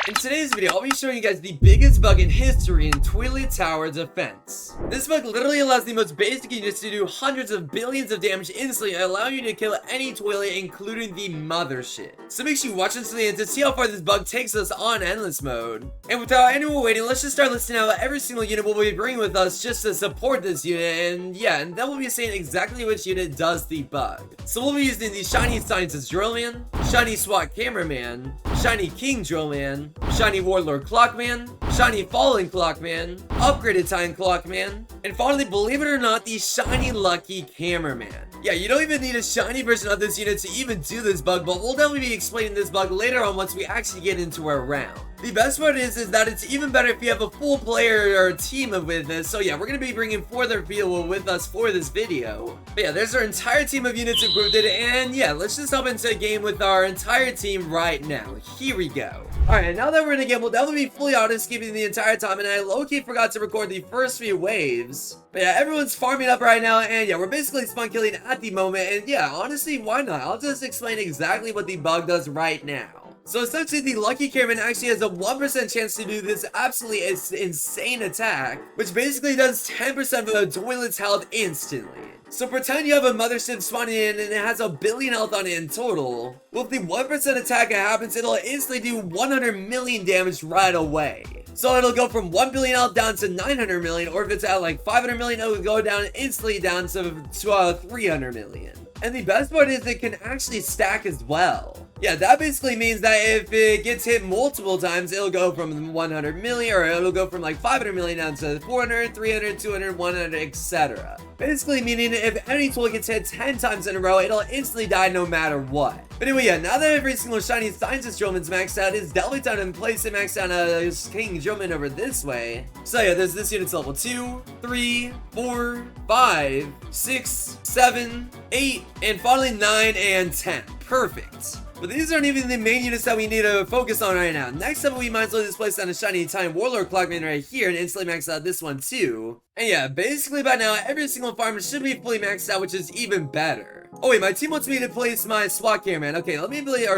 In today's video, I'll be showing you guys the biggest bug in history in Toilet Tower Defense. This bug literally allows the most basic units to do hundreds of billions of damage instantly, allowing you to kill any toilet, including the mothership. So make sure you watch until the end to see how far this bug takes us on endless mode. And without anyone waiting, let's just start listing out every single unit we'll be bringing with us just to support this unit, and then we'll be saying exactly which unit does the bug. So we'll be using the Shiny Scientist Drillman, Shiny SWAT Cameraman, Shiny King Drillman, Shiny Warlord Clockman, Shiny Fallen Clockman, Upgraded Time Clockman, and finally, believe it or not, the Shiny Lucky Cameraman. Yeah, you don't even need a shiny version of this unit to even do this bug, but we'll definitely be explaining this bug later on once we actually get into our round. The best part is that it's even better if you have a full player or team with this. So yeah, we're going to be bringing 4 other people with us for this video. But yeah, there's our entire team of units equipped, and yeah, let's just hop into a game with our entire team right now. Here we go. Alright, now that we're in a game, we'll definitely be fully auto-skipping the entire time, and I low-key forgot to record the first few waves. But yeah, everyone's farming up right now, and yeah, we're basically spawn killing at the moment, and yeah, honestly, why not? I'll just explain exactly what the bug does right now. So essentially, the Lucky Cameraman actually has a 1% chance to do this absolutely insane attack, which basically does 10% of the toilet's health instantly. So pretend you have a mothership spawning in and it has a billion health on it in total. Well, if the 1% attack happens, it'll instantly do 100 million damage right away. So it'll go from 1 billion health down to 900 million, or if it's at like 500 million, it'll go down instantly down to 300 million. And the best part is it can actually stack as well. Yeah, that basically means that if it gets hit multiple times, it'll go from 100 million, or it'll go from like 500 million down to 400, 300, 200, 100, etc. Basically meaning if any tool gets hit 10 times in a row, it'll instantly die no matter what. But anyway, yeah, now that every single Shiny Scientist Drillman's maxed out, it's definitely time to place it maxed out King Drillman over this way. So yeah, there's this unit's level 2, 3, 4, 5, 6, 7, 8, and finally 9 and 10. Perfect. But these aren't even the main units that we need to focus on right now. Next up, we might as well just place down a Shiny Time Warlord Clockman right here and instantly max out this one too. And yeah, basically by now, every single farm should be fully maxed out, which is even better. Oh wait, my team wants me to place my SWAT Cameraman. Okay, let me play our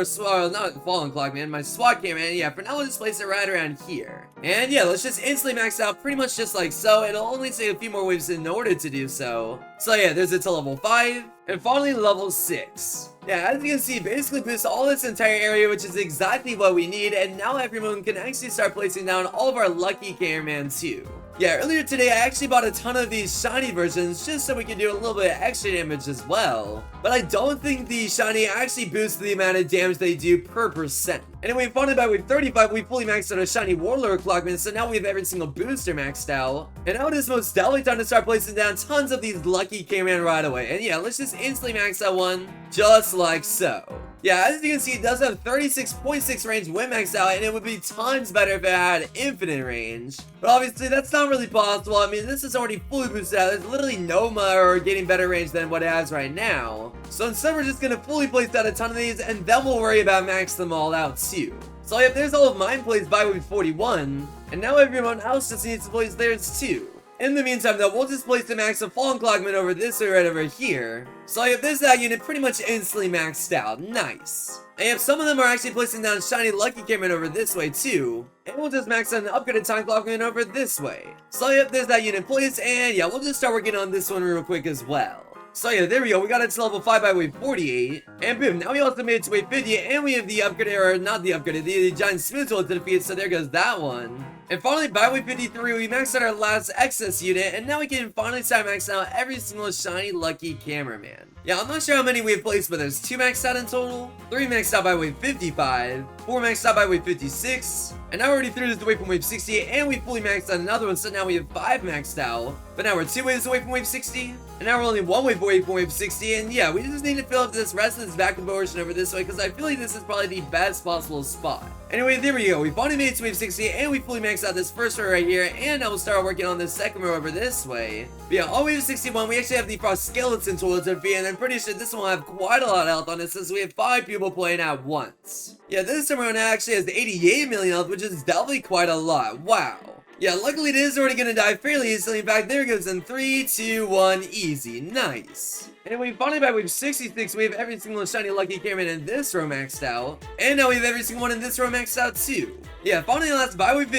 not Fallen Clockman, my SWAT Cameraman. Yeah, for now we'll just place it right around here. And yeah, let's just instantly max out pretty much just like so. It'll only take a few more waves in order to do so. So yeah, there's it to level 5. And finally level 6. Yeah, as you can see, basically boosts all this entire area, which is exactly what we need, and now everyone can actually start placing down all of our Lucky Cameraman too. Yeah, earlier today I actually bought a ton of these shiny versions just so we can do a little bit of extra damage as well. But I don't think the shiny actually boosts the amount of damage they do per percent. Anyway, finally by wave 35, we fully maxed out a Shiny Warlord Clockman, so now we have every single booster maxed out. And now it is most definitely time to start placing down tons of these Lucky Cameraman right away. And yeah, let's just instantly max out one, just like so. Yeah, as you can see, it does have 36.6 range when maxed out, and it would be tons better if it had infinite range. But obviously, that's not really possible. I mean, this is already fully boosted out. There's literally no or getting better range than what it has right now. So instead, we're just going to fully place out a ton of these, and then we'll worry about maxing them all out too. So yeah, there's all of mine placed by wave 41, and now everyone else just needs to place theirs too. In the meantime though, we'll just place the max of Fallen Clockman over this way right over here. So I have this unit pretty much instantly maxed out. Nice. And if some of them are actually placing down Shiny Lucky Cameraman over this way too. And we'll just max out an Upgraded Time Clockman over this way. So yep, there's that unit placed, and yeah, we'll just start working on this one real quick as well. So yeah, there we go, we got it to level 5 by wave 48, and boom, now we also made it to wave 50, and we have the upgraded, or not the upgraded, the giant smooth tool to defeat, so there goes that one. And finally, by wave 53, we maxed out our last excess unit, and now we can finally start maxing out every single Shiny Lucky Cameraman. Yeah, I'm not sure how many we have placed, but there's 2 maxed out in total, 3 maxed out by wave 55, 4 maxed out by wave 56, and now we're already through this away from wave 60, and we fully maxed out another one, so now we have 5 maxed out. But now we're 2 waves away from wave 60, and now we're only 1 wave away from wave 60, and yeah, we just need to fill up this rest of this vacuum portion over this way, because I feel like this is probably the best possible spot. Anyway, there we go, we finally made it to wave 60, and we fully maxed out this first row right here, and now we'll start working on this second row over this way. But yeah, on wave 61, we actually have the Frost Skeleton tool to defeat, and I'm pretty sure this one will have quite a lot of health on it, since we have 5 people playing at once. Yeah, this time around it actually has 88 million health, which is definitely quite a lot. Wow. Yeah, luckily it is already gonna die fairly easily. In fact, there it goes in 3, 2, 1, easy. Nice. Anyway, finally by wave 66, we have every single shiny lucky cameraman in this row maxed out. And now we have every single one in this row maxed out too. Yeah, finally last by wave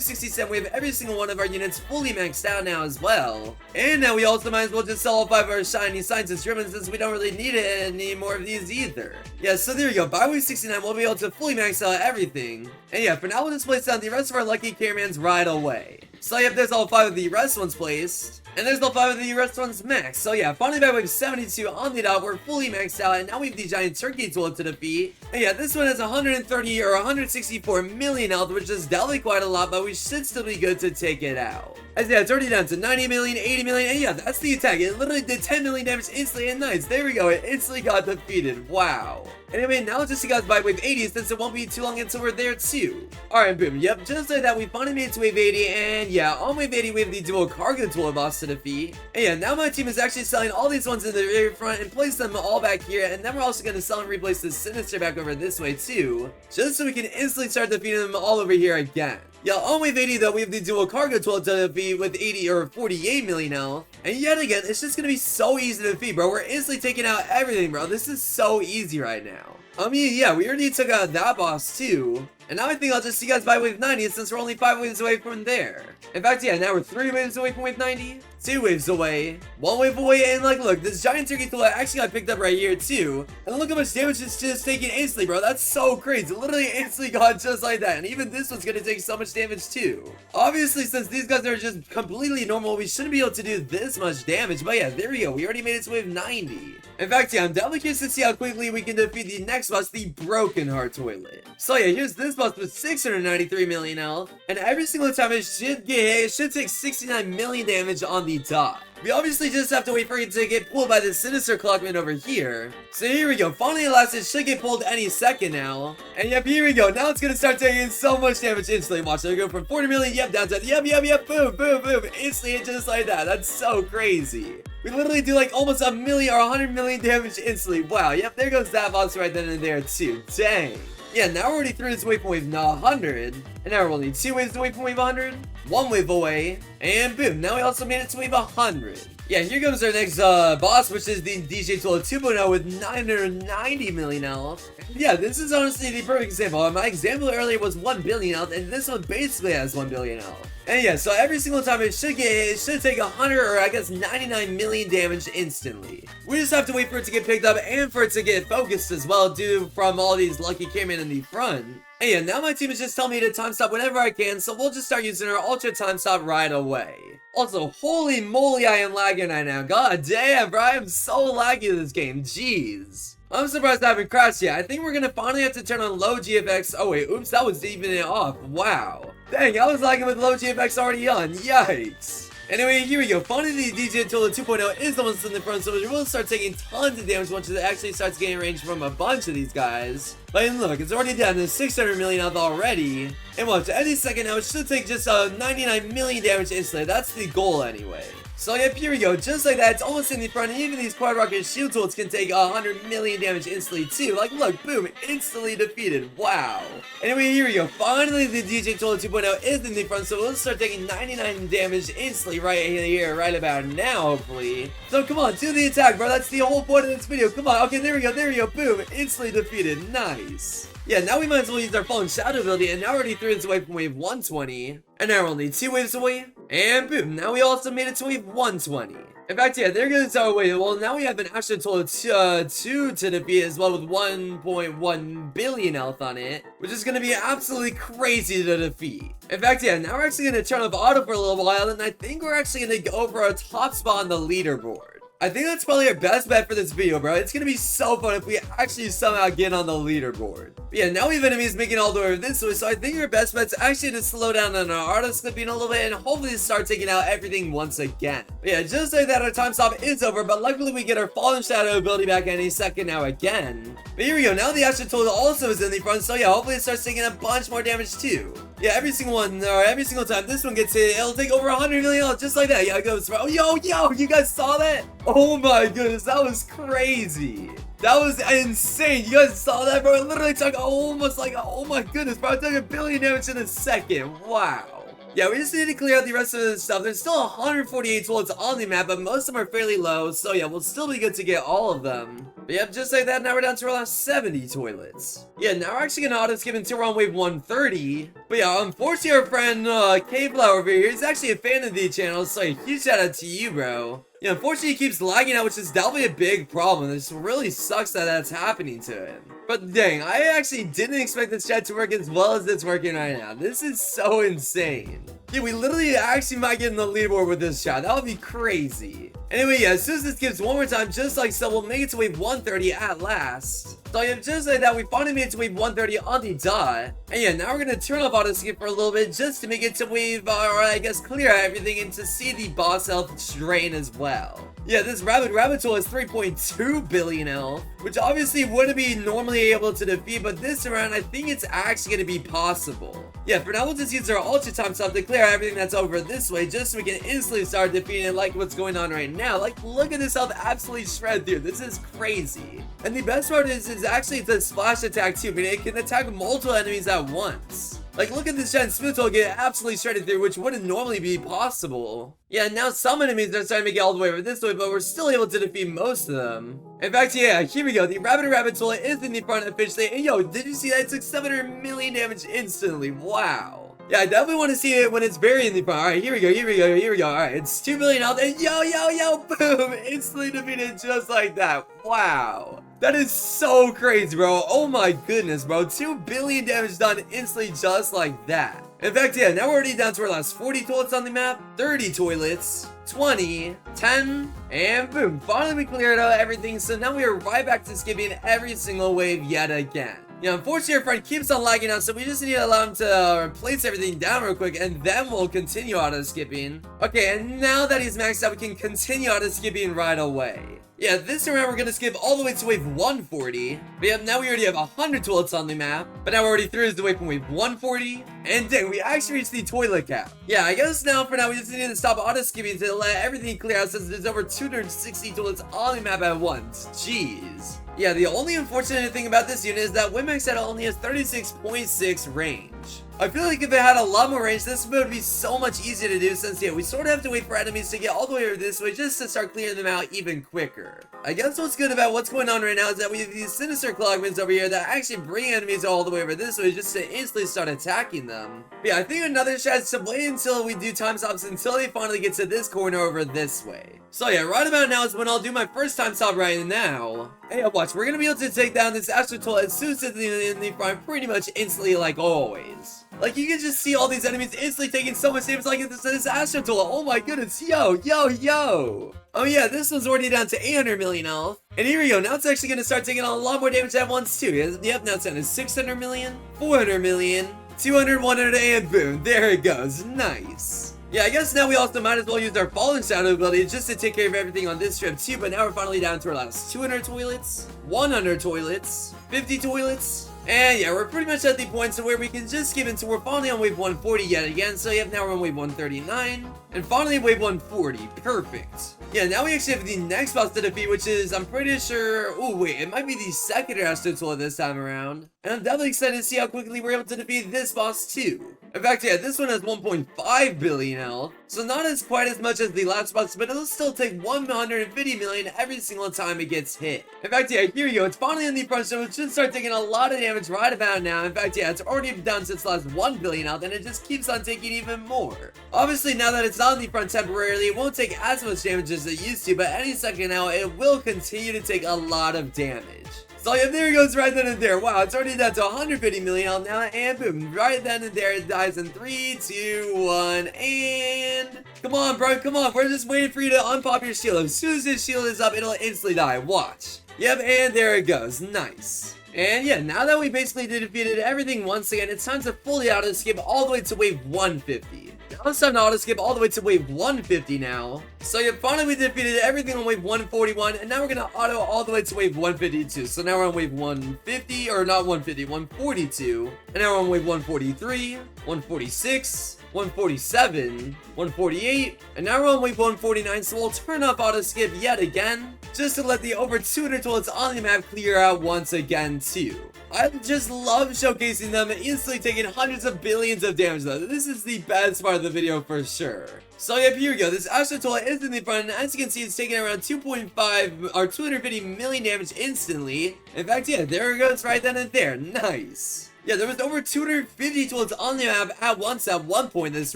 67, we have every single one of our units fully maxed out now as well. And now we also might as well just sell all 5 of our shiny scientist ribbons since we don't really need any more of these either. Yeah, so there you go. By wave 69, we'll be able to fully max out everything. And yeah, for now we'll just place down the rest of our lucky caramans right away. So yep, there's all 5 of the rest ones placed. And there's all 5 of the rest ones maxed. So yeah, finally by wave 72 on the dot, we're fully maxed out. And now we have the giant turkey tool to defeat. And yeah, this one has 130 or 164 million health, which is definitely quite a lot, but we should still be good to take it out. As yeah, it's already down to 90 million, 80 million, and yeah, that's the attack. It literally did 10 million damage instantly, and nice. There we go, it instantly got defeated. Wow. Anyway, now just you guys by wave 80 since it won't be too long until we're there too. Alright, boom. Yep, just like that, we finally made it to wave 80, and yeah, on wave 80 we have the dual cargo tool boss to defeat. And yeah, now my team is actually selling all these ones in the very front and place them all back here, and then we're also going to sell and replace the Sinister back over this way too, just so we can instantly start defeating them all over here again. Yeah, on wave 80 though, we have the dual cargo tool to defeat with 80 or 48 million health. And yet again, it's just gonna be so easy to defeat, bro. We're instantly taking out everything, bro. This is so easy right now. I mean, yeah, we already took out that boss too. And now I think I'll just see you guys by wave 90 since we're only 5 waves away from there. In fact, yeah, now we're 3 waves away from wave 90, 2 waves away, 1 wave away, and like, look, this giant turkey tool actually got picked up right here too. And look how much damage it's just taking instantly, bro. That's so crazy. Literally instantly got just like that. And even this one's gonna take so much damage too. Obviously, since these guys are just completely normal, we shouldn't be able to do this much damage. But yeah, there we go. We already made it to wave 90. In fact, yeah, I'm definitely curious to see how quickly we can defeat the next boss, the Broken Heart Toilet. So yeah, here's this boss with 693 million health, and every single time it should get hit, it should take 69 million damage on the dot. We obviously just have to wait for it to get pulled by the Sinister Clockman over here. So here we go. Finally, at last, it should get pulled any second now. And yep, here we go. Now it's gonna start taking so much damage instantly. Watch it go from 40 million, yep, down to yep, boom, boom, boom. Instantly, just like that. That's so crazy. We literally do like almost a million or 100 million damage instantly. Wow, yep, there goes that boss right then and there too. Dang. Yeah, now we're already through this wave from wave 100. And now we're only 2 waves away from wave 100. 1 wave away. And boom, now we also made it to wave 100. Yeah, here comes our next boss, which is the DJ Tool 2.0 with 990 million health. Yeah, this is honestly the perfect example. My example earlier was 1 billion health, and this one basically has 1 billion health. And yeah, so every single time it should take 100 or I guess 99 million damage instantly. We just have to wait for it to get picked up and for it to get focused as well, due from all these lucky cameramen in the front. And yeah, now my team is just telling me to time stop whenever I can, so we'll just start using our ultra time stop right away. Also, holy moly, I am lagging right now. God damn, bro, I am so laggy in this game. Jeez. I'm surprised I haven't crashed yet. I think we're gonna finally have to turn on low GFX. Oh wait, oops, that was even it off. Wow. Dang, I was lagging with low GFX already on. Yikes. Anyway, here we go. Finally, the DJ Tool 2.0 is the one that's in the front, so it will start taking tons of damage once it actually starts getting range from a bunch of these guys. But look, it's already down to 600 million health already. And watch, any second now, it should take just 99 million damage instantly. That's the goal anyway. So yep, here we go, just like that, it's almost in the front, and even these quad rocket shield tools can take 100 million damage instantly too. Like, look, boom, instantly defeated, wow. Anyway, here we go, finally the DJ Tool 2.0 is in the front, so we'll start taking 99 damage instantly right here, right about now, hopefully. So come on, do the attack, bro, that's the whole point of this video, come on, okay, there we go, boom, instantly defeated, nice. Yeah, now we might as well use our Fallen Shadow ability, and now we're already 3 waves away from wave 120. And now we're only 2 waves away. And boom, now we also made it to wave 120. In fact, yeah, there goes our way. Well, now we have an Astro Tool 2 to defeat as well with 1.1 billion health on it, which is going to be absolutely crazy to defeat. In fact, yeah, now we're actually going to turn off auto for a little while, and I think we're actually going to go for a top spot on the leaderboard. I think that's probably our best bet for this video, bro. It's gonna be so fun if we actually somehow get on the leaderboard. But yeah, now we have enemies making all the way this way, so I think our best bet's actually to slow down on our auto clipping a little bit and hopefully start taking out everything once again. But yeah, just like that, our time stop is over, but luckily we get our Fallen Shadow ability back any second now again. But here we go, now the Astro Tool also is in the front, so yeah, hopefully it starts taking a bunch more damage too. Yeah, every single one, or every single time this one gets hit, it'll take over 100 million health, just like that. Yeah, it goes, oh, yo, you guys saw that? Oh my goodness, that was crazy. That was insane. You guys saw that, bro? It literally took almost like, oh my goodness, bro. It took 1 billion damage in a second. Wow. Yeah, we just need to clear out the rest of this stuff. There's still 148 toilets on the map, but most of them are fairly low, so yeah, we'll still be good to get all of them. But yep, just like that, now we're down to our last 70 toilets. Yeah, now we're actually gonna auto-skip until we're on wave 130. But yeah, unfortunately our friend K-Flower over here is actually a fan of the channel, so a huge shout out to you, bro. Yeah, unfortunately he keeps lagging out, which is definitely a big problem. This really sucks that that's happening to him. But dang, I actually didn't expect this chat to work as well as it's working right now. This is so insane. Yeah, we literally actually might get in the leaderboard with this chat. That would be crazy. Anyway, yeah, as soon as this skips one more time, just like so, we'll make it to wave 130 at last. So yeah, just like that, we finally made it to wave 130 on the dot. And yeah, now we're gonna turn off auto skip for a little bit just to make it to wave, or I guess clear out everything and to see the boss health drain as well. Yeah, this rabbit tool is 3.2 billion health, which obviously wouldn't be normally able to defeat, but this round I think it's actually gonna be possible. Yeah, for now we'll just use our ultra time stop to clear out everything that's over this way, just so we can instantly start defeating it like what's going on right now. Like, look at this health absolutely shred through. This is crazy. And the best part is actually the splash attack too, meaning it can attack multiple enemies at once. Like, look at this giant smooth tool get absolutely shredded through, which wouldn't normally be possible. Yeah, now some enemies are starting to make it all the way over this way, but we're still able to defeat most of them. In fact, yeah, here we go. The rabbit tool is in the front officially. And yo, did you see that? It took 700 million damage instantly. Wow. Yeah, I definitely want to see it when it's buried in the front. Alright, here we go. Alright, it's 2 billion health. And yo, boom! Instantly defeated just like that. Wow. That is so crazy, bro. Oh my goodness, bro. 2 billion damage done instantly just like that. In fact, yeah, now we're already down to our last 40 toilets on the map, 30 toilets, 20, 10, and boom. Finally, we cleared out everything, so now we are right back to skipping every single wave yet again. Yeah, unfortunately, our friend keeps on lagging out, so we just need to allow him to place everything down real quick, and then we'll continue auto-skipping. Okay, and now that he's maxed out, we can continue auto-skipping right away. Yeah, this round we're gonna skip all the way to wave 140. But yeah, now we already have 100 toilets on the map. But now we're already through the way from wave 140. And dang, we actually reached the toilet cap. Yeah, I guess now for now we just need to stop auto skipping to let everything clear out since there's over 260 toilets on the map at once. Jeez. Yeah, the only unfortunate thing about this unit is that Winmax Shadow only has 36.6 range. I feel like if it had a lot more range, this would be so much easier to do since, yeah, we sort of have to wait for enemies to get all the way over this way just to start clearing them out even quicker. I guess what's good about what's going on right now is that we have these sinister clogmans over here that actually bring enemies all the way over this way just to instantly start attacking them. But yeah, I think another shot is to wait until we do time stops until they finally get to this corner over this way. So yeah, right about now is when I'll do my first time stop right now. Hey, watch, we're gonna be able to take down this Astro Toll as soon as it's in the front pretty much instantly like always. Like, you can just see all these enemies instantly taking so much damage like this Astro Toll. Oh my goodness, yo. Oh yeah, this one's already down to 800 million health. And here we go, now it's actually gonna start taking a lot more damage at once too. Yep, now it's down to 600 million, 400 million, 200, 100, and boom, there it goes, nice. Yeah, I guess now we also might as well use our Fallen Shadow ability just to take care of everything on this trip too, but now we're finally down to our last 200 toilets, 100 toilets, 50 toilets, and yeah, we're pretty much at the point to where we can just skip into, we're finally on wave 140 yet again, so yep, now we're on wave 139, and finally wave 140, perfect. Yeah, now we actually have the next boss to defeat, which is, I'm pretty sure, oh wait, it might be the second Astro Toll this time around, and I'm definitely excited to see how quickly we're able to defeat this boss too. In fact, yeah, this one has 1.5 billion health, so not as quite as much as the last boss, but it'll still take 150 million every single time it gets hit. In fact, yeah, here we go, it's finally in the front, so it should start taking a lot of damage right about now. In fact, yeah, it's already done since last 1 billion health, and it just keeps on taking even more. Obviously, now that it's on the front temporarily, it won't take as much damage as it used to, but any second now, it will continue to take a lot of damage. So yeah, there it goes right then and there. Wow, it's already down to 150 million health now, and boom, right then and there, it dies in 3, 2, 1, and... Come on, bro, come on, we're just waiting for you to unpop your shield. As soon as this shield is up, it'll instantly die, watch. Yep, and there it goes, nice. And yeah, now that we basically defeated everything once again, it's time to fully auto-skip all the way to wave 150. Now it's time to auto-skip all the way to wave 150 now. So yeah, finally we defeated everything on wave 141, and now we're gonna auto all the way to wave 152. So now we're on wave 150, or not 150, 142. And now we're on wave 143, 146, 147, 148, and now we're on wave 149, so we'll turn off auto skip yet again, just to let the over 200 toilets on the map clear out once again too. I just love showcasing them and instantly taking hundreds of billions of damage though. This is the best part of the video for sure. So yep, here we go. This Astro Toilet is in the front, and as you can see, it's taking around 2.5 or 250 million damage instantly. In fact, yeah, there it goes right then and there. Nice. Yeah, there was over 250 toilets on the map at once at one point this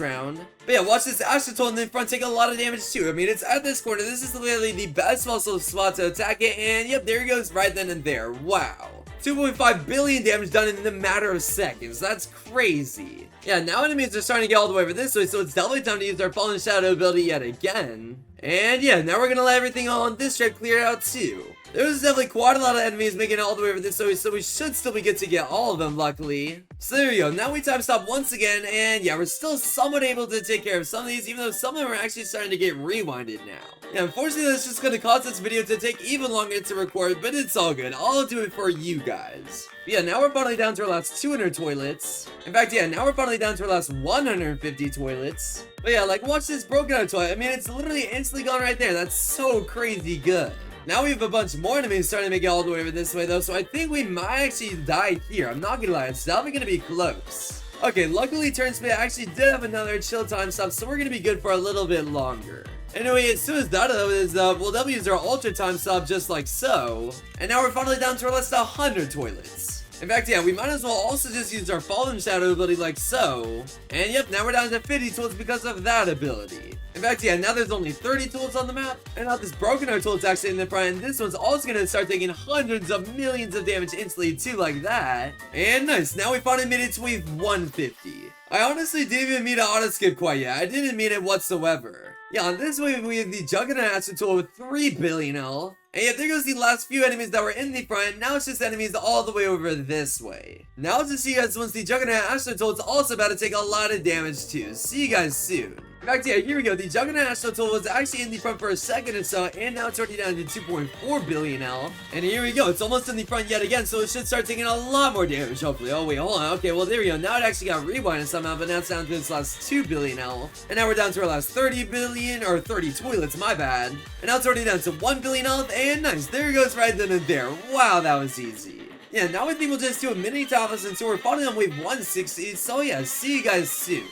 round. But yeah, watch this Astro Toilet in the front take a lot of damage too. I mean, it's at this corner. This is literally the best muscle spot to attack it, and yep, there it goes right then and there. Wow. 2.5 billion damage done in a matter of seconds. That's crazy. Yeah, now enemies are starting to get all the way over this way, so it's definitely time to use our Fallen Shadow ability yet again. And yeah, now we're gonna let everything on this strip clear out too. There was definitely quite a lot of enemies making it all the way over this way, so we should still be good to get all of them, luckily. So there we go, now we time stop once again, and yeah, we're still somewhat able to take care of some of these, even though some of them are actually starting to get rewinded now. Yeah, unfortunately, that's just gonna cause this video to take even longer to record, but it's all good. I'll do it for you guys. But yeah, now we're finally down to our last 200 toilets. In fact, yeah, now we're finally down to our last 150 toilets. But yeah, like, watch this broken out toilet. I mean, it's literally instantly gone right there. That's so crazy good. Now we have a bunch more enemies starting to make it all the way over this way, though, so I think we might actually die here. I'm not gonna lie, it's definitely gonna be close. Okay, luckily Turnspit actually did have another chill time stop, so we're gonna be good for a little bit longer. Anyway, as soon as that is we'll definitely use our ultra time stop just like so. And now we're finally down to our last 100 toilets. In fact, yeah, we might as well also just use our Fallen Shadow ability like so. And yep, now we're down to 50 tools because of that ability. In fact, yeah, now there's only 30 tools on the map. And now this broken art tool is actually in the front. And this one's also going to start taking hundreds of millions of damage instantly too, like that. And nice, now we finally made it to wave 150. I honestly didn't even mean to auto skip quite yet. I didn't mean it whatsoever. Yeah, on this wave we have the Juggernaut Astro Tool with 3 billion L. And yeah, there goes the last few enemies that were in the front. Now it's just enemies all the way over this way. Now to see you guys once the Juggernaut Astro Tool is also about to take a lot of damage too. See you guys soon. In fact, yeah, here we go. The Juggernaut Astro Tool was actually in the front for a second or so, and now it's already down to 2.4 billion L. And here we go. It's almost in the front yet again, so it should start taking a lot more damage, hopefully. Oh, wait, hold on. Okay, well, there we go. Now it actually got rewinded somehow, but now it's down to its last 2 billion L. And now we're down to our last 30 billion, or 30 toilets, my bad. And now it's already down to 1 billion L, and nice. There it goes right then and there. Wow, that was easy. Yeah, now I think we'll just do a mini topless until we're finally on wave 160, so yeah, see you guys soon.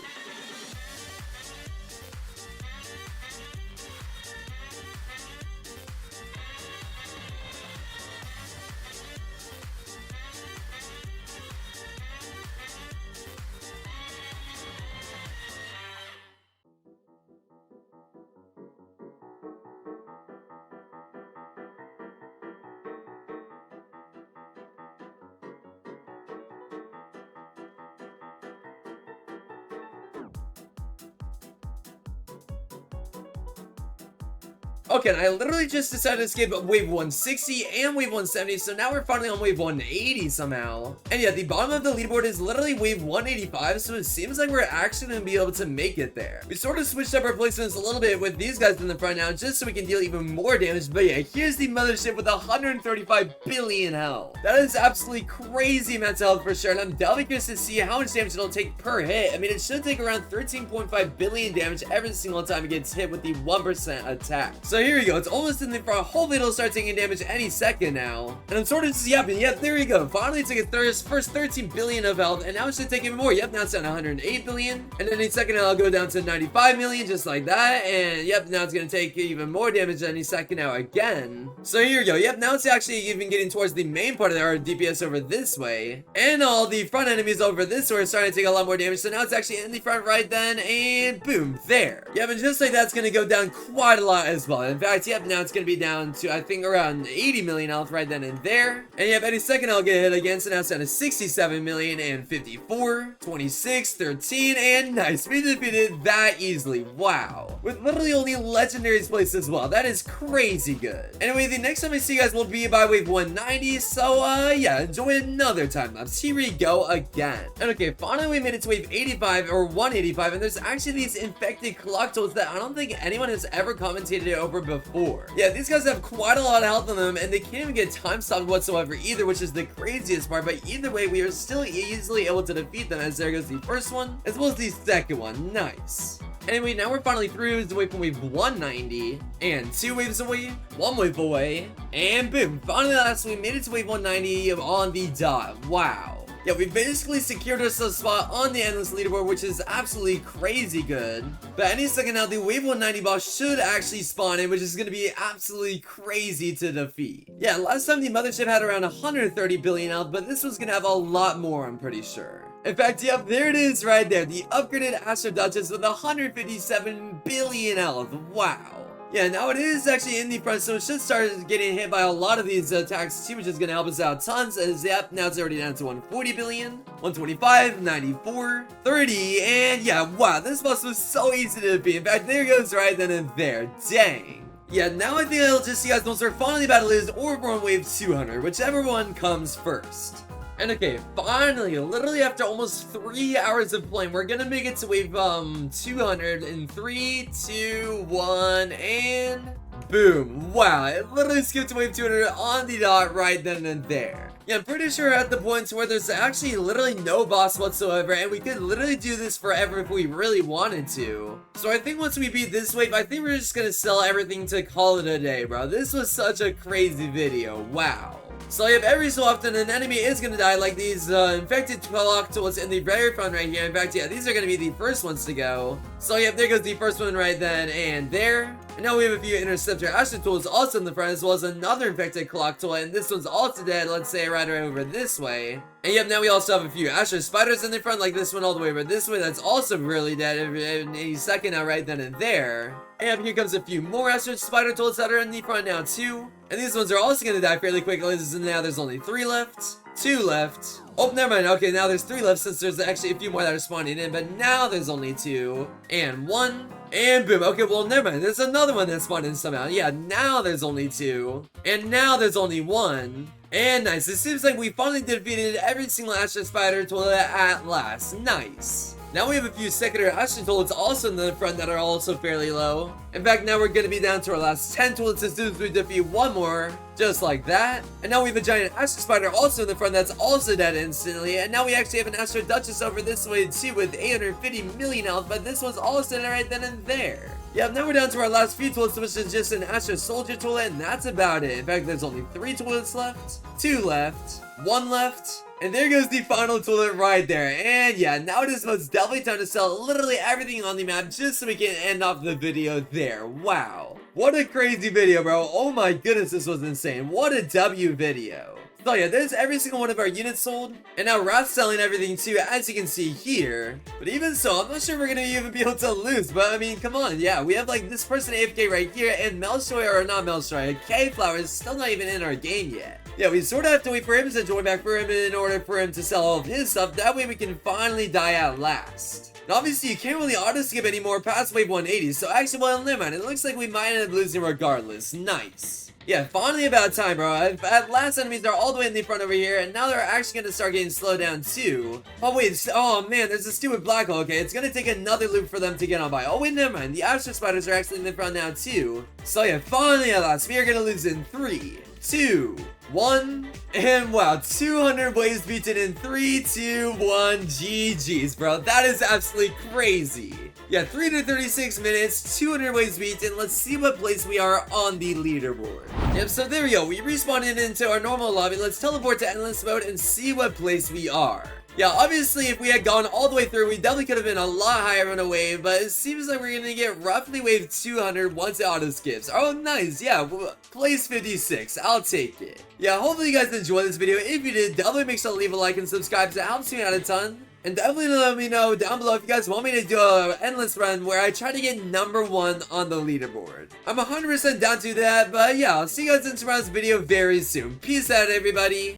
Okay, and I literally just decided to skip wave 160 and wave 170, so now we're finally on wave 180 somehow. And yeah, the bottom of the leaderboard is literally wave 185, so it seems like we're actually going to be able to make it there. We sort of switched up our placements a little bit with these guys in the front now, just so we can deal even more damage. But yeah, here's the mothership with 135 billion health. That is absolutely crazy amounts of health for sure, and I'm definitely curious to see how much damage it'll take per hit. I mean, it should take around 13.5 billion damage every single time it gets hit with the 1% attack. So here we go, it's almost in the front. Hopefully it'll start taking damage any second now. And I'm sort of just yapping. Yep, there we go. Finally took its first 13 billion of health, and now it should take even more. Yep, now it's down to 108 billion. And then any second I'll go down to 95 million, just like that. And yep, now it's gonna take even more damage any second now again. So here we go. Yep, now it's actually even getting towards the main part of our DPS over this way. And all the front enemies over this way are starting to take a lot more damage. So now it's actually in the front right then, and boom, there. Yep, and just like that's gonna go down quite a lot as well. In fact, yep, now it's gonna be down to, I think, around 80 million health right then and there. And yep, any second I'll get hit again, so now it's down to 67 million and 54, 26, 13, and nice. We defeated that easily. Wow. With literally only legendaries placed as well. That is crazy good. Anyway, the next time I see you guys will be by wave 190, so yeah, enjoy another time lapse. Here we go again. And okay, finally we made it to wave 85 or 185, and there's actually these infected clock tools that I don't think anyone has ever commentated over before. Yeah, these guys have quite a lot of health on them, and they can't even get time stopped whatsoever either, which is the craziest part. But either way, we are still easily able to defeat them, as there goes the first one, as well as the second one. Nice. Anyway, now we're finally through away from wave 190, and 2 waves away, 1 wave away, and boom, finally last we made it to wave 190 on the dot. Wow. Yeah, we basically secured ourselves a spot on the endless leaderboard, which is absolutely crazy good. But any second now, the wave 190 boss should actually spawn in, which is going to be absolutely crazy to defeat. Yeah, last time the mothership had around 130 billion health, but this one's going to have a lot more, I'm pretty sure. In fact, yep, there it is right there. The upgraded Astro Duchess with 157 billion health. Wow. Yeah, now it is actually in the front, so it should start getting hit by a lot of these attacks too, which is going to help us out tons. As yep, now it's already down to 140 billion, 125, 94, 30, and yeah, wow, this boss was so easy to defeat. In fact, there goes right then and there. Dang. Yeah, now I think I'll just see you guys once we're finally about to lose or we're on wave 200, whichever one comes first. And okay, finally, literally after almost 3 hours of playing, we're gonna make it to wave 200 in 3, 2, 1, and boom. Wow, it literally skipped to wave 200 on the dot right then and there. Yeah, I'm pretty sure at the point where there's actually literally no boss whatsoever, and we could literally do this forever if we really wanted to. So I think once we beat this wave, I think we're just gonna sell everything to call it a day, bro. This was such a crazy video. Wow. So if every so often an enemy is going to die, like these infected Octolus in the very front right here. In fact, yeah, these are going to be the first ones to go. So yep, there goes the first one right then and there. And now we have a few Interceptor Astro Tools also in the front, as well as another infected Octolus, and this one's also dead, let's say right over this way. And yep, now we also have a few Astro Spiders in the front, like this one all the way over this way, that's also really dead in a second now right then and there. And here comes a few more Astro Spider Tools that are in the front now too. And these ones are also going to die fairly quickly, so now there's only 3 left, 2 left. Oh, never mind. Okay, now there's 3 left since there's actually a few more that are spawning in, but now there's only 2, and 1, and boom. Okay, well, never mind. There's another one that spawned in somehow. Yeah, now there's only 2, and now there's only 1. And nice. It seems like we finally defeated every single Astro Spider Tool at last. Nice. Now we have a few secondary Astro Toolets also in the front that are also fairly low. In fact, now we're going to be down to our last 10 Toolets as soon as we defeat one more. Just like that. And now we have a giant Astro Spider also in the front that's also dead instantly. And now we actually have an Astro Duchess over this way too with 850 million health. But this one's also dead right then and there. Yep, now we're down to our last few toilets, which is just an Astro Soldier toilet, and that's about it. In fact, there's only 3 toilets left, 2 left, 1 left, and there goes the final toilet right there. And yeah, now it is most definitely time to sell literally everything on the map just so we can end off the video there. Wow. What a crazy video, bro. Oh my goodness, this was insane. What a W video. So yeah, there's every single one of our units sold, and now Wrath's selling everything too, as you can see here. But even so, I'm not sure we're gonna even be able to lose, but I mean, come on, yeah, we have like this person AFK right here, and Melstoy, or not Melstoy, K-Flower is still not even in our game yet. Yeah, we sort of have to wait for him to join back for him in order for him to sell all of his stuff, that way we can finally die at last. And obviously, you can't really auto-skip anymore past wave 180, so actually, well, never mind, it looks like we might end up losing regardless. Nice. Yeah, finally about time, bro. At last, enemies are all the way in the front over here, and now they're actually going to start getting slowed down, too. Oh, wait. Oh, man, there's a stupid black hole. Okay, it's going to take another loop for them to get on by. Oh, wait, never mind. The Astro Spiders are actually in the front now, too. So, yeah, finally at last, we are going to lose in 3, 2, 1, and wow, 200 waves beaten in 3, 2, 1, GG's, bro. That is absolutely crazy. Yeah, 336 minutes, 200 waves beaten. Let's see what place we are on the leaderboard. Yep, so there we go. We respawned into our normal lobby. Let's teleport to endless mode and see what place we are. Yeah, obviously, if we had gone all the way through, we definitely could have been a lot higher on a wave, but it seems like we're going to get roughly wave 200 once it auto-skips. Oh, nice. Yeah, place 56. I'll take it. Yeah, hopefully you guys enjoyed this video. If you did, definitely make sure to leave a like and subscribe. That helps me out a ton. And definitely let me know down below if you guys want me to do an endless run where I try to get #1 on the leaderboard. I'm 100% down to that, but yeah, I'll see you guys in tomorrow's video very soon. Peace out, everybody.